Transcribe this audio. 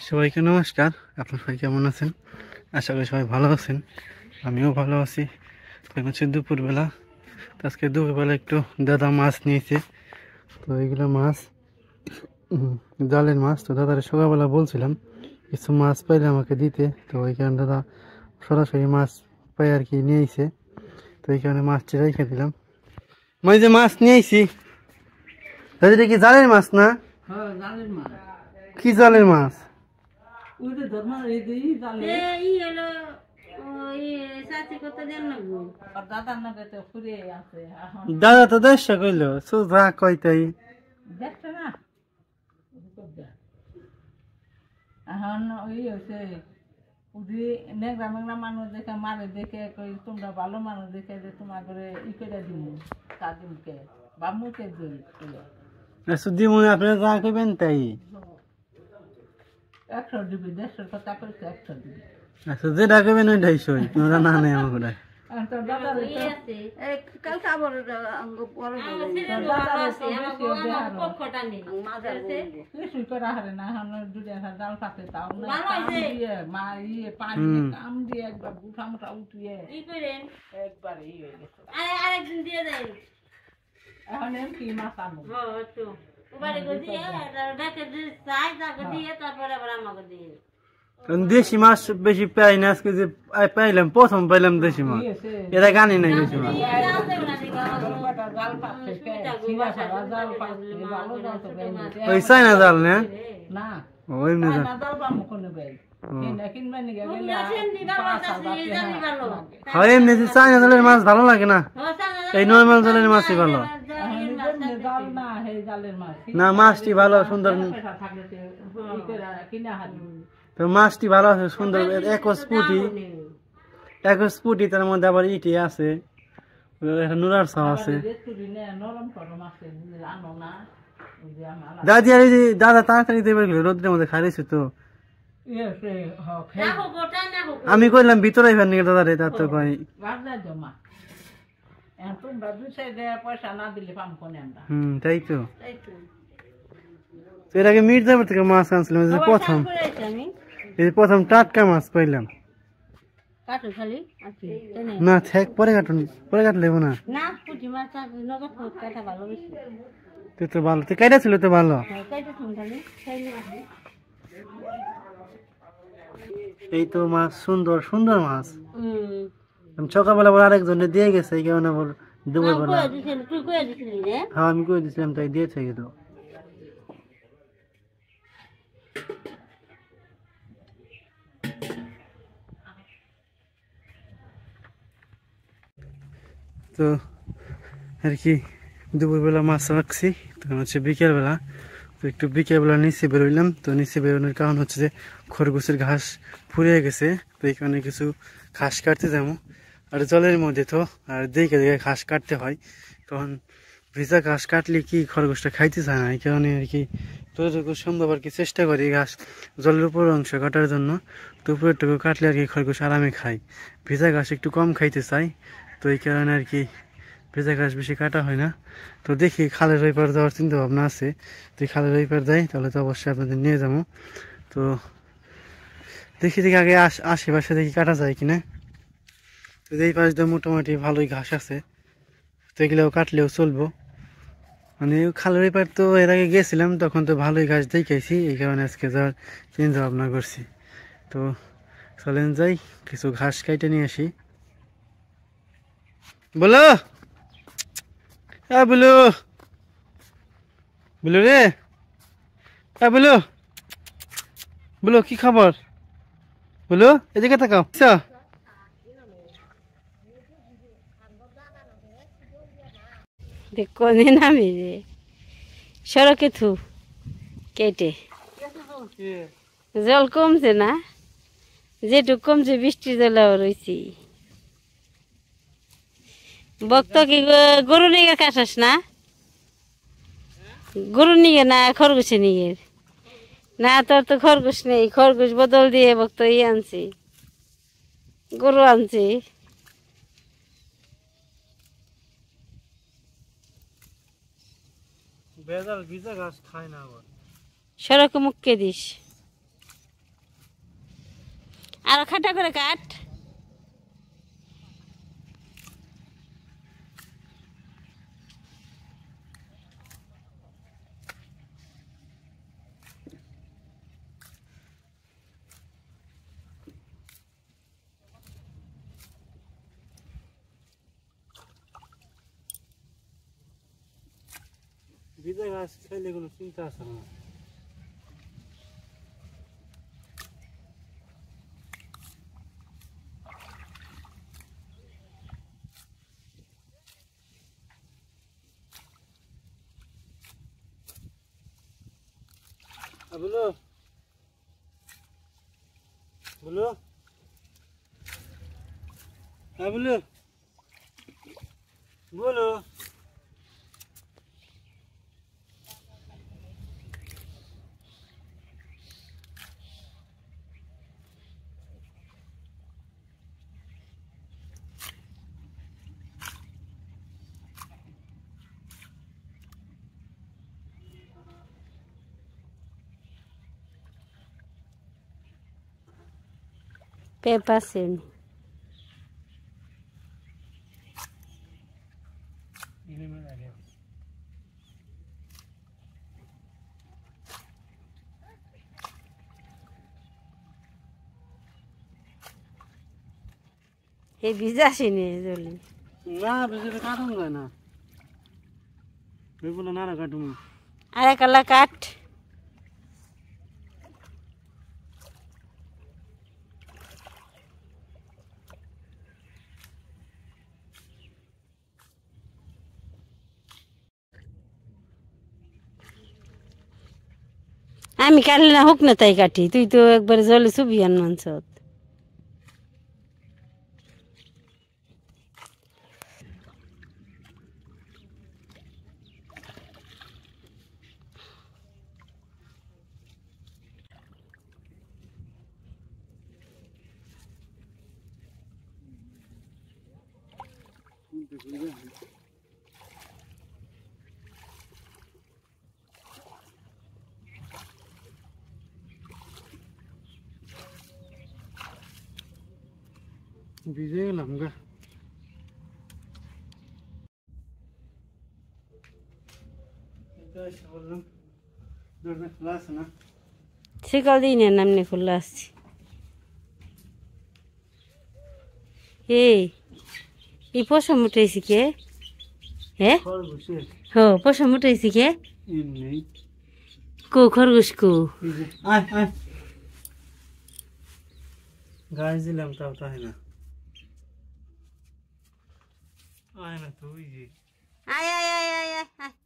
সবাইকে নমস্কার। আপনার সবাই কেমন আছেন? আশা করি সবাই ভালো আছেন। আমিও ভালো আছি। তো হচ্ছে দুপুরবেলা। তো আজকে দুপুরবেলা একটু দাদা মাছ নিয়েছে। তো এইগুলো মাছ জালের মাছ। তো দাদার সকালবেলা বলছিলাম কিছু মাছ পাইলে আমাকে দিতে। তো ওই কারণে দাদা সরাসরি মাছ পাই আর কি নিয়েছে। তো এই কারণে মাছটি রেখে দিলাম। মই যে মাছ নিয়েছি দাদা, এটা কি জালের মাছ না? কি জালের মাছ? দাদা তো 150 কইলো, সোজা কয়টাই এখন ওই হচ্ছে নেগরা মেগরা মানুষ দেখে মারে দেখে কই তোমরা ভালো মানুষ দেখে যে তোমার করে ই করে দিন কাজুকে বা মুখে দিই সুদি মনে আপনারা যা কইবেন তাই। 100 দিবি 150 কথা কইছে 100 দিবি। আচ্ছা, যেটা কইবেন ওইটাই সই, তোমরা না নেই আমার গোড়ায়। জাল পাতে তাও মা ইয়ে পানি কাম দিয়ে একবার গুঠা মুঠা উঠিয়ে একবারে ই হয়ে গেছে। আরেকদিন দিয়ে দেয় এখন এম কি মাছ আনো দেশি মাছ বেশি পাই না, আজকে যে পাইলাম প্রথম পাইলাম দেশি মাছ, এরা গানি নাই দেশি মাছ। ওই চাইনা জাল না? না ওই জাল হয় এমনি চাইনা জালের মাছ ভালো লাগে না, এই নর্মাল জালের মাছই ভালো। না মাছটি ভালো সুন্দর, তো মাছটি ভালো আছে সুন্দর, 21 ফুটি, তার মধ্যে আবার ইটি আছে, নুরার ছাও আছে। দাদি আর এই যে দাদা তাড়াতাড়ি দেবে রোদ্রের মধ্যে খাইছে তো আমি কইলাম ভিতরে নিয়ে দাদা রে, তার তো কই তাই তো। এর আগে মির্জাপুর থেকে মাছ আনছিলাম, প্রথম টাটকা মাছ পাইলাম। না থাক, পরে কাটুন, পরে কাটলে না তো ভালো, তো কেটে ছিল তো ভালো। এই তো মাছ, সুন্দর সুন্দর মাছ। সকালবেলা আবার আরেকজনে দিয়ে গেছে, এই কারণে আবার দুপুরবেলা। হ্যাঁ আমি কই দিছিলাম, তাই দিয়েছে গেল। তো আর কি দুপুরবেলা মাছ রাখছি, তখন হচ্ছে বিকেলবেলা। তো একটু বিকেলবেলা নিচে বেরোইলাম। তো নিচে বেরোনোর কারণ হচ্ছে যে খরগোশের ঘাস ফুরিয়ে গেছে, তো এই কারণে কিছু ঘাস কাটতে যাবো। আর জলের মধ্যে তো আর দেখে দেখে ঘাস কাটতে হয়, তখন ভিজা ঘাস কাটলে কি খরগোশটা খাইতে চায় না, এই কারণে আর কি যতটুকু সম্ভব আর কি চেষ্টা করি ঘাস জলের উপর অংশ কাটার জন্য। তো উপরেরটুকু কাটলে আর কি খরগোশ আরামে খায়, ভিজা ঘাস একটু কম খাইতে চাই, তো এই কারণে আর কি ভেজা ঘাস বেশি কাটা হয় না। তো দেখি খালের ওই পার যাওয়ার চিন্তা ভাবনা আছে, যদি খালের ওই পার যাই তাহলে তো অবশ্যই আপনাদের নিয়ে যাবো। তো দেখি আগে আশেপাশে দেখি কাটা যায় কিনা। তো এই পাশ দিয়ে মোটামুটি ভালোই ঘাস আছে, তো এগুলোও কাটলেও চলবো। মানে খালের ওই পার তো এর আগে গেছিলাম, তখন তো ভালোই ঘাস দেখাইছি, এই কারণে আজকে যাওয়ার চিন্তা ভাবনা করছি। তো চলেন যাই, কিছু ঘাস কাটে নিয়ে আসি। বলো বলো বলো রে, বলো বলো কি খবর, বলো এদিকে তাকাও। কোনে নামি রে সড়কে থু কেটে জল কমছে না, যেটুক কমছে বৃষ্টির জলেও রয়েছি। বক্ত কি গরু নিয়ে কাটাস না, গরু নিয়ে না খরগোশে নিয়ে না, তোর তো খরগোশ নেই, খরগোশ বদল দিয়ে বক্ত ই আনছি, গরু আনছি। বেজাল ভিজা ঘাস খায় না আবার। সড়কে মুখকে দিস। আর খাটা করে কাট। ভিজে ঘাস খাইলে কোনো চিন্তা আছে না। বলো বলো বলো বলো পেপার সিন এই ভিজা আসেনি জলদি না ভিজে কাটুন যায় না বলে না কাটুন আর কালা কাট আমি কাটলে না হোক না তাই কাটি তুই তো একবার জলে চুবি আন মাংস ভিজে গেলাম গা বললাম দরজা খোলা আছে না সকাল দিন নামনে খোলা আসছি এই পশম উঠাইছি কে হ্যাঁ খরগোশের হো পশম উঠাইছি কে এমনি কো খরগোশ কো আয় আয় গাছ দিলাম তাও তাই না আয় না তুই আয় আয় আয় আয় আয়